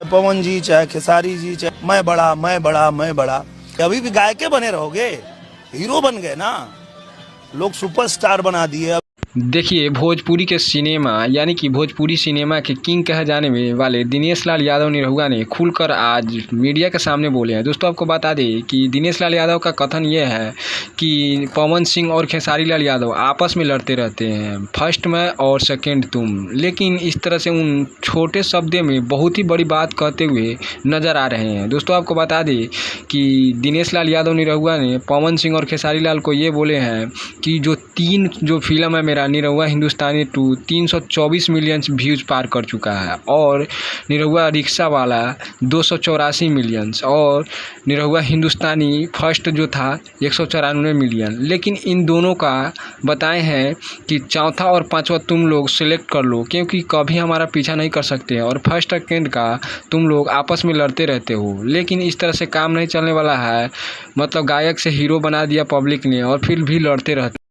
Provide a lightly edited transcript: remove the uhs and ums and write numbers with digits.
पवन जी चाहे खेसारी जी चाहे मैं बड़ा मैं बड़ा मैं बड़ा, अभी भी गायके बने रहोगे? हीरो बन गए ना, लोग सुपरस्टार बना दिए। देखिए, भोजपुरी के सिनेमा यानी कि भोजपुरी सिनेमा के किंग कहे जाने में वाले दिनेश लाल यादव निरहुआ ने खुलकर आज मीडिया के सामने बोले हैं। दोस्तों, आपको बता दें कि दिनेश लाल यादव का कथन ये है कि पवन सिंह और खेसारी लाल यादव आपस में लड़ते रहते हैं, फर्स्ट मैं और सेकंड तुम। लेकिन इस तरह से उन छोटे शब्दों में बहुत ही बड़ी बात कहते हुए नज़र आ रहे हैं। दोस्तों, आपको बता दें कि दिनेश लाल यादव निरहुआ ने पवन सिंह और खेसारी लाल को ये बोले हैं कि जो फिल्म है मेरा निरहुआ हिंदुस्तानी 2 324 मिलियन व्यूज़ पार कर चुका है, और निरहुआ रिक्शा वाला 284 मिलियंस, और निरहुआ हिंदुस्तानी फर्स्ट जो था 194 मिलियन। लेकिन इन दोनों का बताए हैं कि चौथा और पांचवा तुम लोग सिलेक्ट कर लो, क्योंकि कभी हमारा पीछा नहीं कर सकते, और फर्स्ट सेकेंड का तुम लोग आपस में लड़ते रहते हो। लेकिन इस तरह से काम नहीं चलने वाला है, मतलब गायक से हीरो बना दिया पब्लिक ने और फिर भी लड़ते रहते।